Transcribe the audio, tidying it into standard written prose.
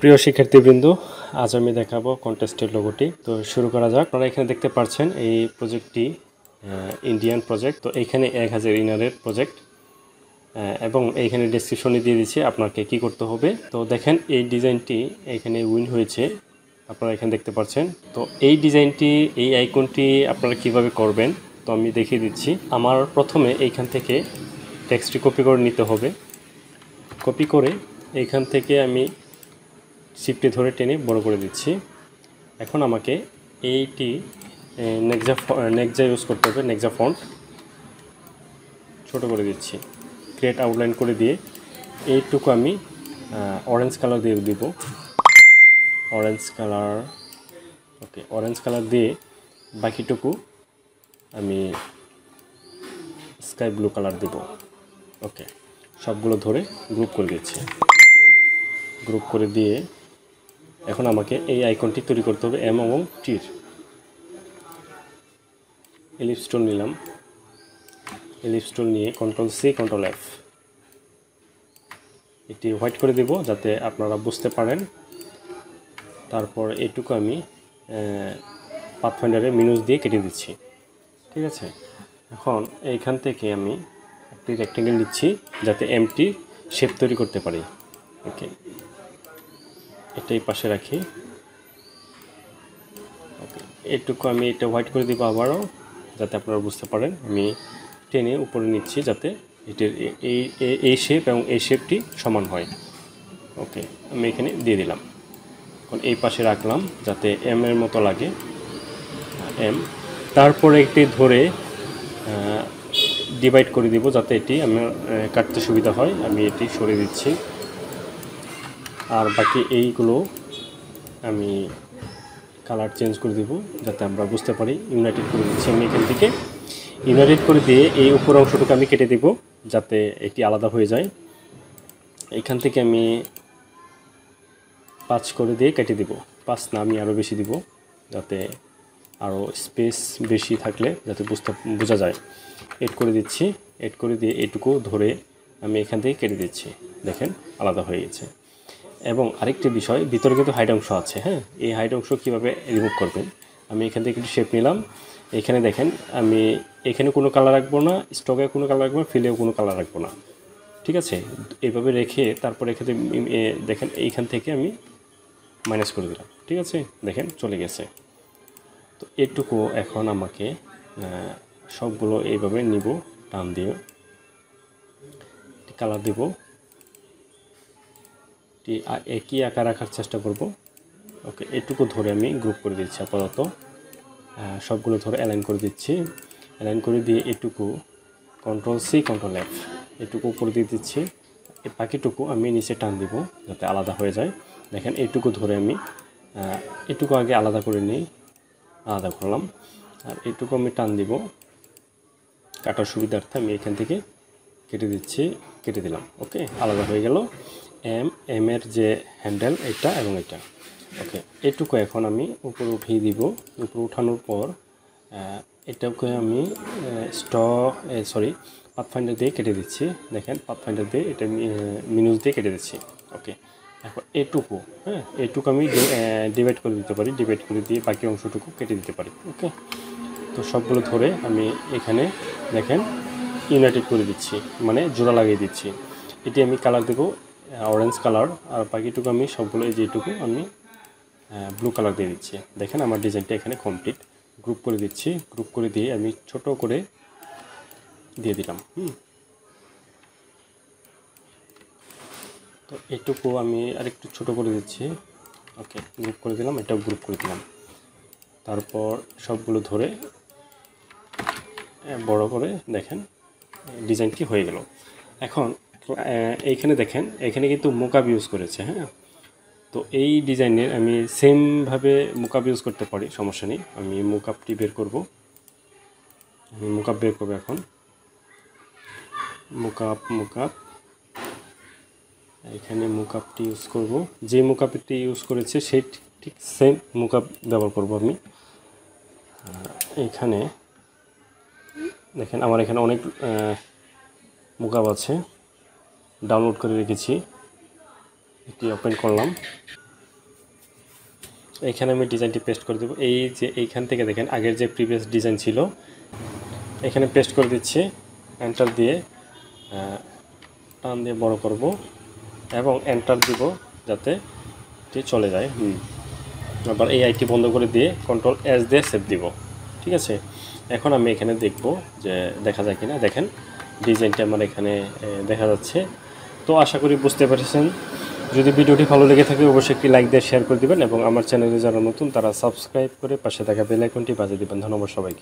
প্রিয় শিক্ষার্থীবৃন্দ, আজ আমি দেখাবো কন্টেস্টের লোগোটি। তো শুরু করা যাক। আপনারা এখানে দেখতে পাচ্ছেন এই প্রজেক্টটি ইন্ডিয়ান প্রজেক্ট। তো এইখানে 1000 ইনারের প্রজেক্ট এবং এইখানে ডেসক্রিপশনে দিয়ে দিচ্ছি আপনাকে কি করতে হবে। তো দেখেন এই ডিজাইনটি এখানে উইন হয়েছে, আপনারা এখানে দেখতে পাচ্ছেন। তো এই ডিজাইনটি, এই আইকনটি আপনারা কিভাবে করবেন তো আমি দেখিয়ে দিচ্ছি। আমার প্রথমে এইখান থেকে টেক্সটটি কপি করে নিতে হবে। কপি করে এইখান থেকে আমি শিফটে ধরে টেনে বড় করে দিচ্ছি। এখন আমাকে এইটি নেক্সা ইউজ করতে হবে। নেক্সা ফন্ট ছোট করে দিচ্ছি, ক্রিয়েট আউটলাইন করে দিয়ে এইটুকু আমি অরেঞ্জ কালার দিয়ে দিব। অরেঞ্জ কালার, ওকে, অরেঞ্জ কালার দিয়ে বাকিটুকু আমি স্কাই ব্লু কালার দেব। ওকে, সবগুলো ধরে গ্রুপ করে দিচ্ছি। গ্রুপ করে দিয়ে এখন আমাকে এই আইকনটি তৈরি করতে হবে, এম এবং টির। এলিপস টুল নিলাম, এলিপস টুল নিয়ে Ctrl+C Ctrl+F এটি হোয়াইট করে দেব যাতে আপনারা বুঝতে পারেন। তারপর এইটুকু আমি পাথফাইন্ডারে মিনুস দিয়ে কেটে দিচ্ছি। ঠিক আছে, এখন এইখান থেকে আমি একটি রেক্টেঙ্গেল নিচ্ছি যাতে এমটি শেপ তৈরি করতে পারি। ওকে, এটাই পাশে রাখি। ওকে, এইটুকু আমি এটা হোয়াইট করে দিব আবারও যাতে আপনারা বুঝতে পারেন। আমি টেনে উপরে নিচ্ছি যাতে এটির এই শেপ এবং এই শেপটি সমান হয়। ওকে, আমি এখানে দিয়ে দিলাম। এখন এই পাশে রাখলাম যাতে এম এর মতো লাগে, এম। তারপরে একটি ধরে ডিভাইড করে দিব যাতে এটি আমার কাটতে সুবিধা হয়। আমি এটি সরিয়ে দিচ্ছি। আর বাকি এইগুলো আমি কালার চেঞ্জ করে দিব যাতে আমরা বুঝতে পারি। ইউনাইটেড করে দিচ্ছি আমি এখান থেকে। ইউনাইটেড করে দিয়ে এই উপর অংশটুকু আমি কেটে দিব যাতে এটি আলাদা হয়ে যায়। এখান থেকে আমি 5 করে দিয়ে কেটে দিব। 5 না, আমি আরও বেশি দিব যাতে আরও স্পেস বেশি থাকলে যাতে বোঝা যায়। এড করে দিচ্ছি। এড করে দিয়ে এটুকু ধরে আমি এখান থেকে কেটে দিচ্ছি। দেখেন আলাদা হয়ে গেছে। এবং আরেকটি বিষয়, ভিতরে কিন্তু হাইট অংশ আছে। হ্যাঁ, এই হাইট অংশ কীভাবে রিমুভ করবেন, আমি এখান থেকে একটু শেপ নিলাম। এখানে দেখেন আমি এখানে কোনো কালার রাখবো না, স্টকে কোনো কালার রাখবো না, ফিলেও কোনো কালার রাখবো না। ঠিক আছে, এইভাবে রেখে তারপর এখানে দেখেন এইখান থেকে আমি মাইনাস করে দিলাম। ঠিক আছে, দেখেন চলে গেছে। তো এটুকু এখন আমাকে সবগুলো এইভাবে নিব, টান দিয়ে কালার দেব, একই আকার রাখার চেষ্টা করব। ওকে, এটুকু ধরে আমি গ্রুপ করে দিচ্ছি। আপাতত সবগুলো ধরে অ্যালাইন করে দিচ্ছি। অ্যালাইন করে দিয়ে এটুকু Ctrl+C Ctrl+F এটুকু উপরে দিয়ে দিচ্ছি। এই বাকিটুকু আমি নিচে টান দিব যাতে আলাদা হয়ে যায়। দেখেন এইটুকু ধরে আমি এটুকু আগে আলাদা করে নিই, আলাদা করলাম। আর এটুকু আমি টান দিব কাটার সুবিধার্থে। আমি এখান থেকে কেটে দিচ্ছি, কেটে দিলাম। ওকে, আলাদা হয়ে গেল। এম এর যে হ্যান্ডেল এটা এবং এটা। ওকে, এটুকু এখন আমি উপরে উঠিয়ে দিব। উপরে উঠানোর পর এটাকে আমি পাথফাইন্ডার দিয়ে কেটে দিচ্ছি। দেখেন পাথফাইন্ডার দিয়ে এটা মিনুস দিয়ে কেটে দিচ্ছি। ওকে, এখন এটুকু, হ্যাঁ, এটুকু আমি ডিভাইড করে দিতে পারি। ডিভাইড করে দিয়ে বাকি অংশটুকু কেটে দিতে পারি। ওকে, তো সবগুলো ধরে আমি এখানে দেখেন ইউনাইটেড করে দিচ্ছি, মানে জোড়া লাগিয়ে দিচ্ছি। এটি আমি কালার দেবো অরেঞ্জ কালার, আর বাকিটুকু আমি সবগুলো এই যেটুকু আমি ব্লু কালার দিয়ে দিচ্ছি। দেখেন আমার ডিজাইনটা এখানে কমপ্লিট। গ্রুপ করে দিচ্ছি। গ্রুপ করে দিয়ে আমি ছোট করে দিয়ে দিলাম। তো এটুকু আমি আরেকটু ছোট করে দিচ্ছি। ওকে, গ্রুপ করে দিলাম, এটাও গ্রুপ করে দিলাম। তারপর সবগুলো ধরে বড় করে দেখেন ডিজাইনটি হয়ে গেল। এখন এইখানে দেখেন, এখানে কিন্তু মোকাব ইউজ করেছে। হ্যাঁ, তো এই ডিজাইনের আমি সেমভাবে মোকাব ইউজ করতে পারি, সমস্যা নেই। আমি মোকাবটি বের করব। মোকাব বের করবো এখন। মোকাব এখানে মোকাবটি ইউজ করব। যে মোকাবটি ইউজ করেছে সেই ঠিক সেম মোকাব ব্যবহার করব আমি। এখানে দেখেন আমার এখানে অনেক মোকাব আছে, ডাউনলোড করে রেখেছি। এটি ওপেন করলাম। এখানে আমি ডিজাইনটি পেস্ট করে দেবো। এই যে এইখান থেকে দেখেন আগের যে প্রিভিয়াস ডিজাইন ছিল এখানে পেস্ট করে দিচ্ছি, এন্টার দিয়ে টান দিয়ে বড় করব এবং এন্টার দিব যাতে এটি চলে যায়। আবার এই আইটি বন্ধ করে দিয়ে কন্ট্রোল এস দিয়ে সেভ দিব। ঠিক আছে, এখন আমি এখানে দেখব যে দেখা যায় কিনা। দেখেন ডিজাইনটা আমার এখানে দেখা যাচ্ছে। তো আশা করি বুঝতে পেরেছেন। যদি ভিডিওটি ভালো লেগে থাকে অবশ্যই একটি লাইক দিয়ে শেয়ার করে দিবেন এবং আমার চ্যানেলে যারা নতুন তারা সাবস্ক্রাইব করে পাশে থাকা বেল আইকনটি বাজিয়ে দিবেন। ধন্যবাদ সবাইকে।